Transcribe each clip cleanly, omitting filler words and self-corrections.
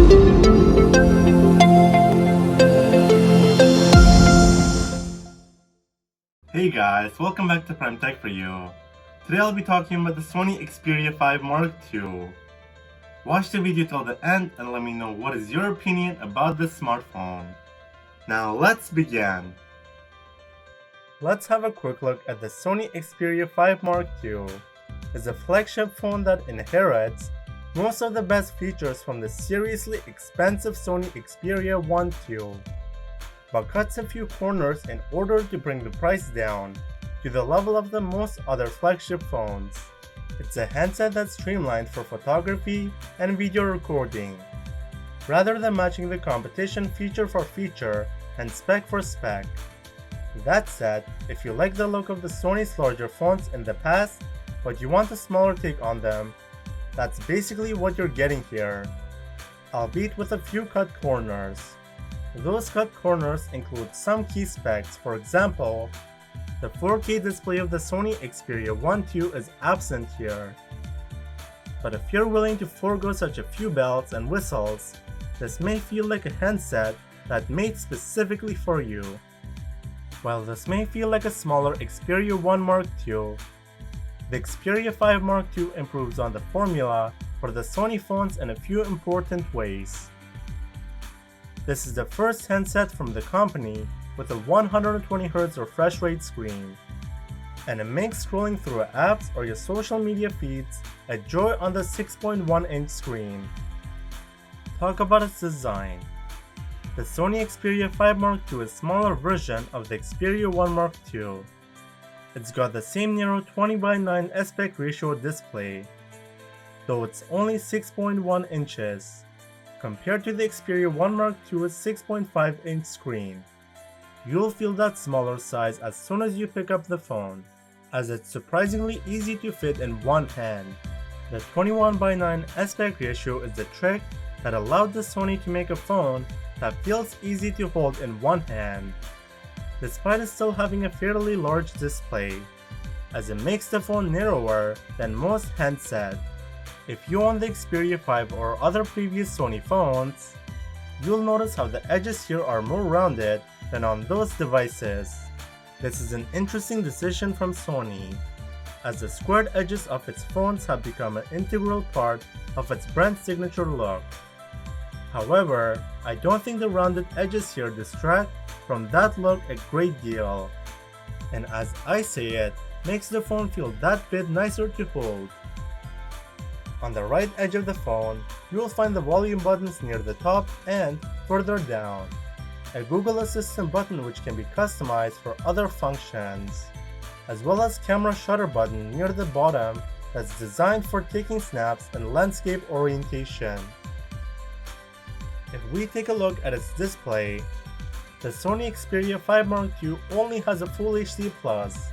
Hey guys, welcome back to PrimeTech for you. Today I'll be talking about the Sony Xperia 5 Mark II. Watch the video till the end and let me know what is your opinion about this smartphone. Now let's begin. Let's have a quick look at the Sony Xperia 5 Mark II. It's a flagship phone that inherits most of the best features from the seriously expensive Sony Xperia 1 II, but cuts a few corners in order to bring the price down to the level of the most other flagship phones. It's a handset that's streamlined for photography and video recording, rather than matching the competition feature for feature and spec for spec. That said, if you like the look of the Sony's larger phones in the past, but you want a smaller take on them, that's basically what you're getting here, albeit with a few cut corners. Those cut corners include some key specs. For example, the 4K display of the Sony Xperia 1 II is absent here. But if you're willing to forego such a few bells and whistles, this may feel like a handset that's made specifically for you. While this may feel like a smaller Xperia 1 Mark II, the Xperia 5 Mark II improves on the formula for the Sony phones in a few important ways. This is the first handset from the company with a 120Hz refresh rate screen, and it makes scrolling through apps or your social media feeds a joy on the 6.1-inch screen. Talk about its design. The Sony Xperia 5 Mark II is a smaller version of the Xperia 1 Mark II. It's got the same narrow 20:9 aspect ratio display, though it's only 6.1 inches. Compared to the Xperia 1 Mark II's 6.5-inch screen. You'll feel that smaller size as soon as you pick up the phone, as it's surprisingly easy to fit in one hand. The 21:9 aspect ratio is the trick that allowed the Sony to make a phone that feels easy to hold in one hand, despite it still having a fairly large display, as it makes the phone narrower than most handsets. If you own the Xperia 5 or other previous Sony phones, you'll notice how the edges here are more rounded than on those devices. This is an interesting decision from Sony, as the squared edges of its phones have become an integral part of its brand signature look. However, I don't think the rounded edges here distract from that look a great deal, and as I say it, makes the phone feel that bit nicer to hold. On the right edge of the phone, you will find the volume buttons near the top and further down, a Google Assistant button which can be customized for other functions, as well as camera shutter button near the bottom that's designed for taking snaps and landscape orientation. If we take a look at its display, the Sony Xperia 5 Mark II only has a Full HD Plus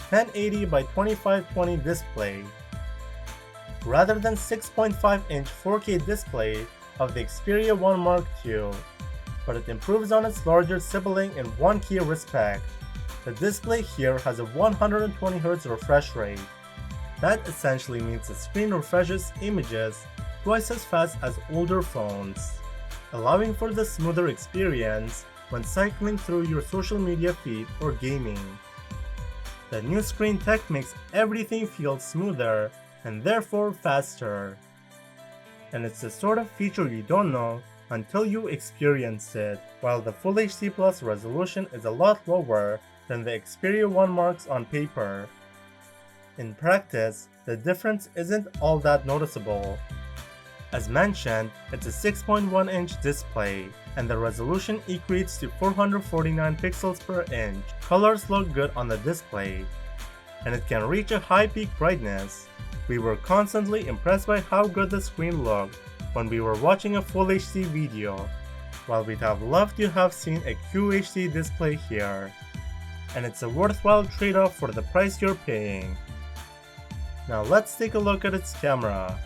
1080 by 2520 display, rather than 6.5-inch 4K display of the Xperia 1 Mark II, but it improves on its larger sibling in one key respect. The display here has a 120Hz refresh rate. That essentially means the screen refreshes images twice as fast as older phones, allowing for the smoother experience when cycling through your social media feed or gaming. The new screen tech makes everything feel smoother and therefore faster. And it's the sort of feature you don't know until you experience it, while the Full HD Plus resolution is a lot lower than the Xperia 1 Marks on paper. In practice, the difference isn't all that noticeable. As mentioned, it's a 6.1-inch display, and the resolution equates to 449 pixels per inch. Colors look good on the display, and it can reach a high peak brightness. We were constantly impressed by how good the screen looked when we were watching a Full HD video, while we'd have loved to have seen a QHD display here, and it's a worthwhile trade-off for the price you're paying. Now let's take a look at its camera.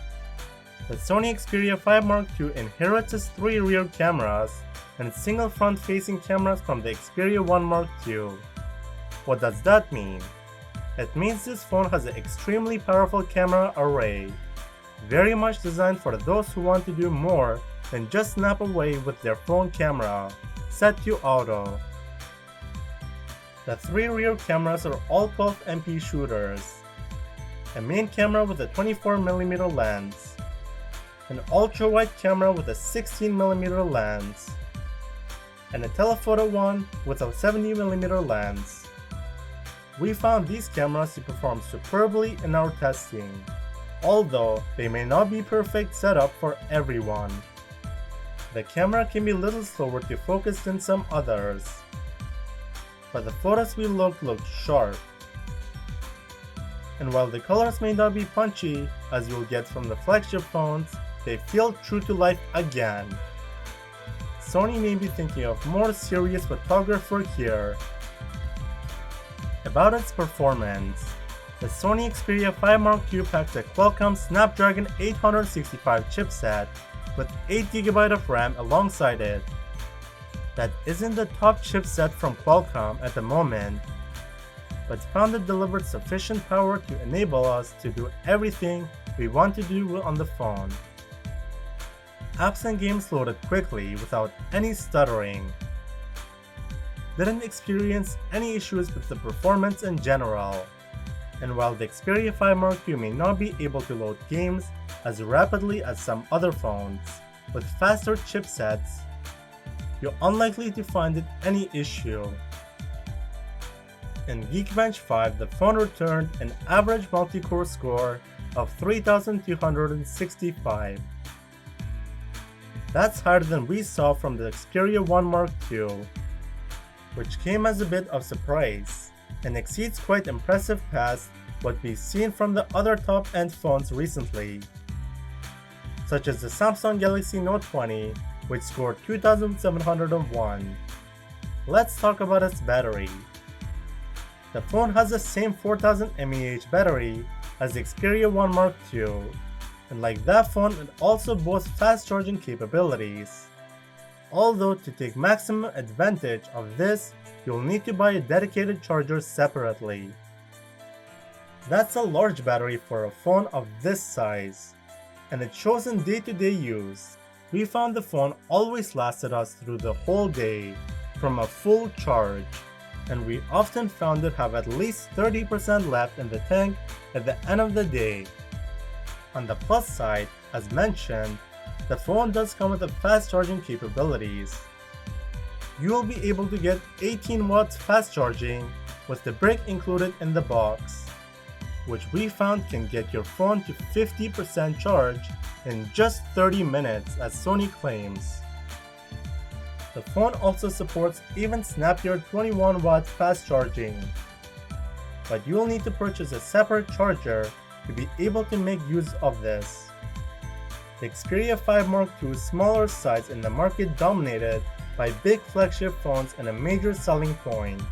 The Sony Xperia 5 Mark II inherits its 3 rear cameras and single front-facing cameras from the Xperia 1 Mark II. What does that mean? It means this phone has an extremely powerful camera array, very much designed for those who want to do more then just snap away with their phone camera, set to auto. The 3 rear cameras are all 12MP shooters, a main camera with a 24mm lens, an ultra-wide camera with a 16mm lens, and a telephoto one with a 70mm lens. We found these cameras to perform superbly in our testing, although they may not be perfect setup for everyone. The camera can be a little slower to focus than some others, but the photos we looked sharp. And while the colors may not be punchy as you'll get from the flagship phones, they feel true to life again. Sony may be thinking of more serious photographer here. About its performance, the Sony Xperia 5 Mark II packs a Qualcomm Snapdragon 865 chipset with 8GB of RAM alongside it. That isn't the top chipset from Qualcomm at the moment, but found it delivered sufficient power to enable us to do everything we want to do on the phone. Apps and games loaded quickly without any stuttering. Didn't experience any issues with the performance in general. And while the Xperia 5 Mark II may not be able to load games as rapidly as some other phones with faster chipsets, you're unlikely to find it any issue. In Geekbench 5, the phone returned an average multi-core score of 3,265. That's higher than we saw from the Xperia 1 Mark II, which came as a bit of surprise and exceeds quite impressive past what we've seen from the other top-end phones recently, such as the Samsung Galaxy Note 20, which scored 2,701. Let's talk about its battery. The phone has the same 4000 mAh battery as the Xperia 1 Mark II, and like that phone, it also boasts fast charging capabilities. Although to take maximum advantage of this, you'll need to buy a dedicated charger separately. That's a large battery for a phone of this size, and it shows in day-to-day use. We found the phone always lasted us through the whole day from a full charge, and we often found it have at least 30% left in the tank at the end of the day. On the plus side, as mentioned, the phone does come with the fast charging capabilities. You will be able to get 18 watts fast charging with the brick included in the box, which we found can get your phone to 50% charge in just 30 minutes as Sony claims. The phone also supports even snappier 21 watt fast charging, but you will need to purchase a separate charger to be able to make use of this. The Xperia 5 Mark II's smaller size in the market dominated by big flagship phones and a major selling point.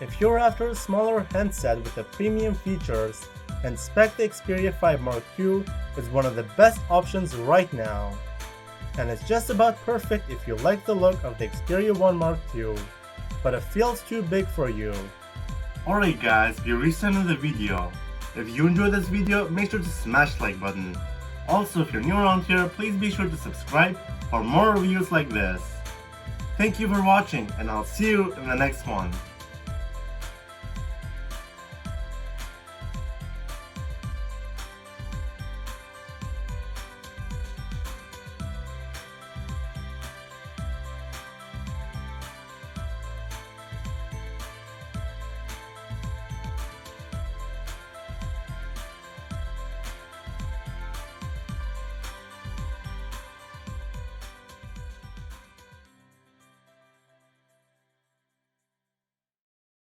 If you're after a smaller handset with the premium features, inspect the Xperia 5 Mark II is one of the best options right now. And it's just about perfect if you like the look of the Xperia 1 Mark II, but it feels too big for you. Alright guys, we reached the end of the video. If you enjoyed this video, make sure to smash the like button. Also, if you're new around here, please be sure to subscribe for more reviews like this. Thank you for watching, and I'll see you in the next one.